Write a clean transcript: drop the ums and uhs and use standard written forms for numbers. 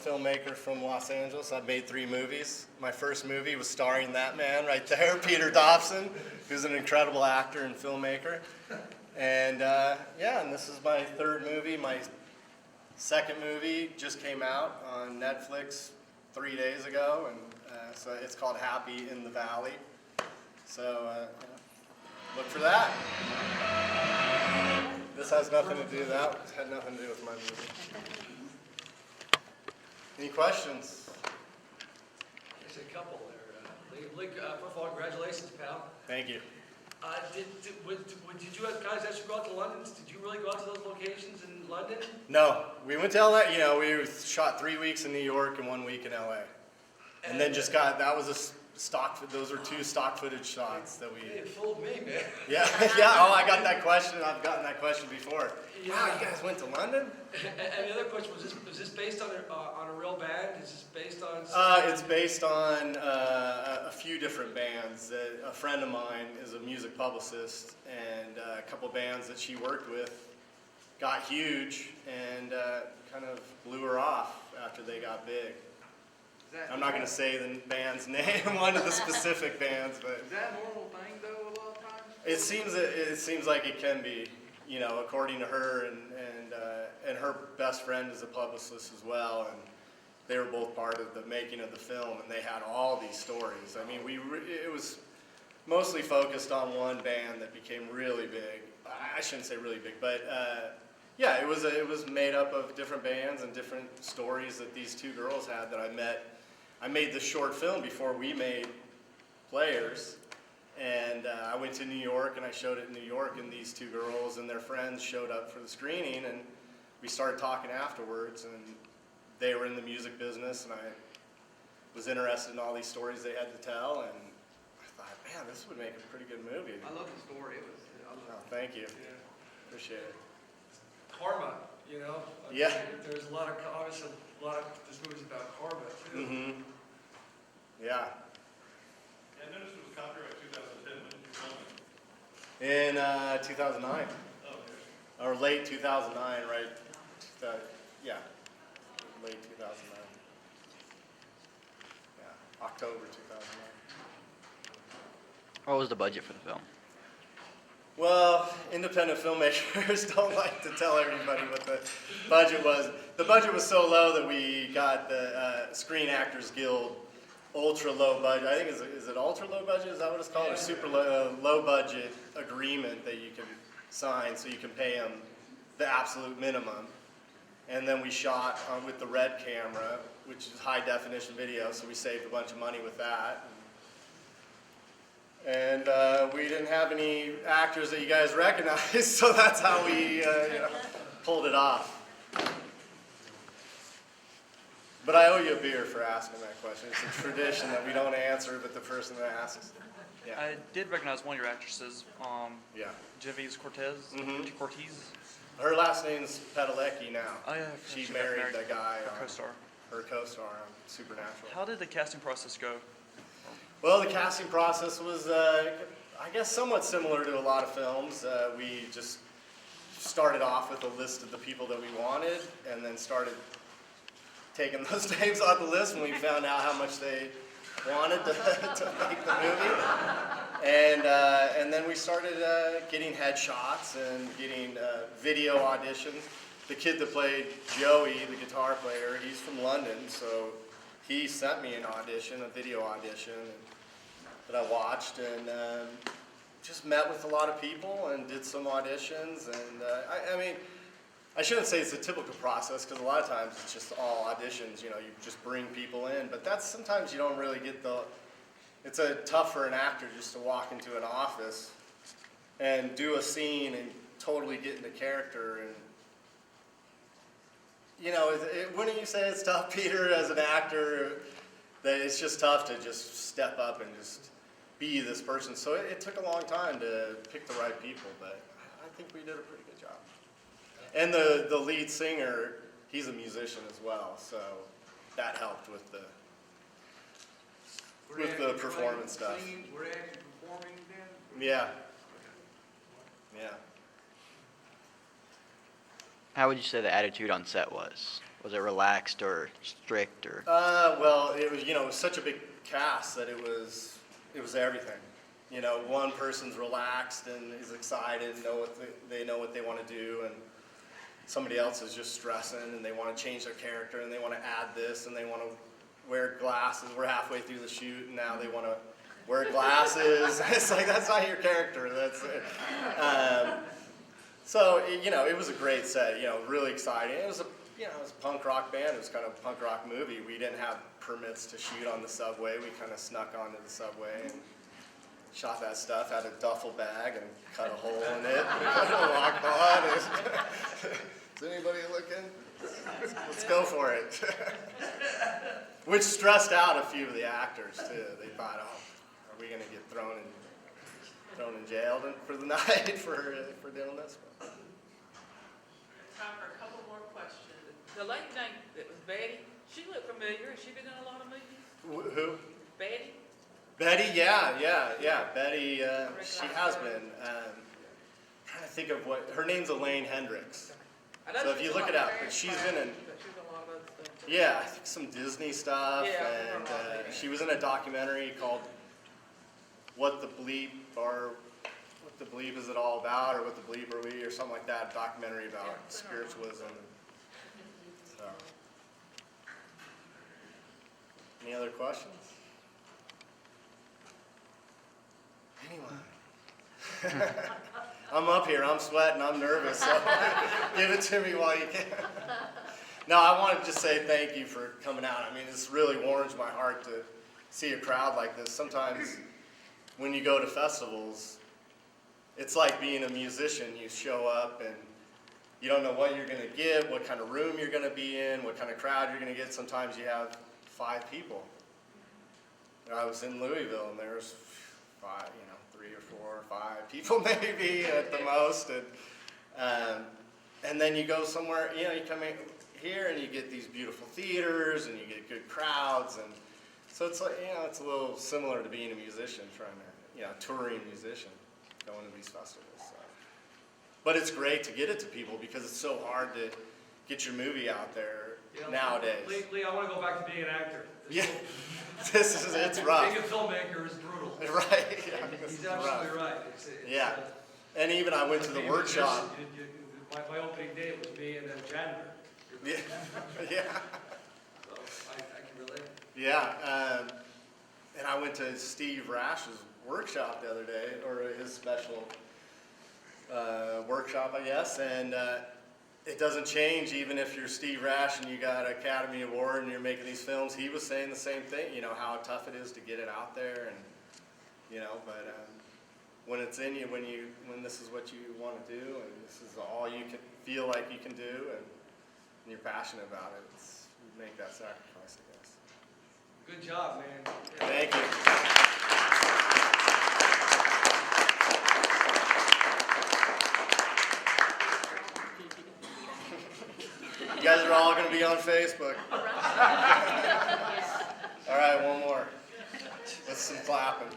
filmmaker from Los Angeles. I've made 3 movies. My first movie was starring that man right there, Peter Dobson, who's an incredible actor and filmmaker. And yeah, and this is my 3rd movie. My 2nd movie just came out on Netflix 3 days ago, and so it's called Happy in the Valley. So look for that. This has nothing to do with that. It had nothing to do with my movie. Any questions? There's a couple there. Lee, first of all, congratulations, pal. Thank you. Did you guys actually go out to London? Did you really go out to those locations in London? No, we went to LA. You know, we shot 3 weeks in New York and 1 week in LA, and then just got that was a stock. Those were 2 stock footage shots that we. Hey, it fooled me, man. Yeah, yeah. Oh, I got that question. I've gotten that question before. Yeah. Wow, you guys went to London? And the other question was this based on a real band? Is this based on? It's based on a few different bands. A friend of mine is a music publicist, and a couple bands that she worked with got huge and kind of blew her off after they got big. I'm not going to say the band's name, one of the specific bands, but is that a normal thing though? A lot of times. it seems like it can be. You know, according to her, and her best friend is a publicist as well, and they were both part of the making of the film, and they had all these stories. I mean, it was mostly focused on one band that became really big. I shouldn't say really big, but yeah, it was made up of different bands and different stories that these 2 girls had that I met. I made this short film before we made Players. And I went to New York and I showed it in New York, and these 2 girls and their friends showed up for the screening, and we started talking afterwards, and they were in the music business, and I was interested in all these stories they had to tell, and I thought, man, this would make a pretty good movie. I love the story. Thank you. Yeah. Appreciate it. Karma, you know. Yeah. There's obviously a lot of this movie's about karma too. Mm-hmm. Yeah. I noticed it was copyright 2010. When did you film it? In 2009. Oh, okay. Or late 2009, right? Yeah, late 2009. Yeah, October 2009. What was the budget for the film? Well, independent filmmakers don't like to tell everybody what the budget was. The budget was so low that we got the Screen Actors Guild ultra low budget. I think is it ultra low budget? Is that what it's called? Or super low budget agreement that you can sign so you can pay them the absolute minimum. And then we shot with the Red camera, which is high definition video, so we saved a bunch of money with that. And we didn't have any actors that you guys recognize, so that's how we pulled it off. But I owe you a beer for asking that question. It's a tradition that we don't answer, but the person that asks. Yeah. I did recognize one of your actresses, Yeah. Genevieve Cortez. Mhm. Cortez. Her last name's Padalecki now. Oh yeah, She got married the guy, her co-star. her co-star on Supernatural. How did the casting process go? Well, the casting process was, I guess, somewhat similar to a lot of films. We just started off with a list of the people that we wanted, and then started taking those names off the list when we found out how much they wanted to make the movie. And then we started getting headshots and getting video auditions. The kid that played Joey, the guitar player, he's from London, so he sent me an audition, a video audition that I watched, and just met with a lot of people and did some auditions. And I mean, I shouldn't say it's a typical process, because a lot of times it's just all auditions, you know, you just bring people in, but that's sometimes you don't really get it's tough for an actor just to walk into an office and do a scene and totally get into character. And you know, wouldn't you say it's tough, Peter, as an actor, that it's just tough to just step up and just be this person? So it took a long time to pick the right people, but I think we did a pretty good job. And the lead singer, he's a musician as well, so that helped with the performance stuff. Singing, we're actually performing then? Yeah. Yeah. How would you say the attitude on set was? Was it relaxed or strict or? Well, it was, it was such a big cast that it was everything. One person's relaxed and is excited, they know what they want to do, and somebody else is just stressing and they want to change their character and they want to add this and they want to wear glasses. We're halfway through the shoot and now they want to wear glasses. It's like, that's not your character. That's it. So, it was a great set, really exciting. It was a punk rock band. It was kind of a punk rock movie. We didn't have permits to shoot on the subway. We kind of snuck onto the subway and shot that stuff, had a duffel bag and cut a hole in it. Locked on. Is anybody looking? Let's go for it. Which stressed out a few of the actors too. They thought, oh, are we going to get thrown in jail for the night for doing this? Time for a couple more questions. The lady named, that was Betty, she looked familiar. Has she been in a lot of movies? Who? Betty? Betty, yeah. Betty, she has been. Trying to think of her name's Elaine Hendricks. I know So if she's you a look lot it of up, but Paris she's Fire, been in, but she's in a lot of other stuff too. yeah, I think some Disney stuff, Yeah, I and remember her. she was in a documentary called What the Bleep Is It All About, or What the Bleep Are We, or something like that, a documentary about Yeah, it's been on. spiritualism. So. Any other questions? Anyone? I'm up here, I'm sweating, I'm nervous, so give it to me while you can. No, I want to just say thank you for coming out. I mean, this really warms my heart to see a crowd like this. Sometimes when you go to festivals, it's like being a musician. You show up and you don't know what you're going to get, what kind of room you're going to be in, what kind of crowd you're going to get. Sometimes you have 5 people. I was in Louisville and there was 5, 3 or 4 or 5 people maybe at the most. And then you go somewhere, you come in here and you get these beautiful theaters and you get good crowds. And so it's like, it's a little similar to being a musician, trying to, touring musician, going to these festivals. So. But it's great to get it to people because it's so hard to get your movie out there nowadays. Lee, I want to go back to being an actor. Yeah, it's rough. Being a filmmaker is brutal. Right. Yeah, He's absolutely right. Yeah. And even I went to the workshop. My opening day was me and a janitor. Yeah. Yeah. So I can relate. Yeah. And I went to Steve Rash's workshop the other day, or his special workshop, I guess. And it doesn't change even if you're Steve Rash and you got an Academy Award and you're making these films. He was saying the same thing, how tough it is to get it out there. And, but when it's in you, when this is what you want to do and this is all you can feel like you can do and you're passionate about it, you make that sacrifice, I guess. Good job, man. Thank you. You guys are all going to be on Facebook. All right, one more. Let's some clapping.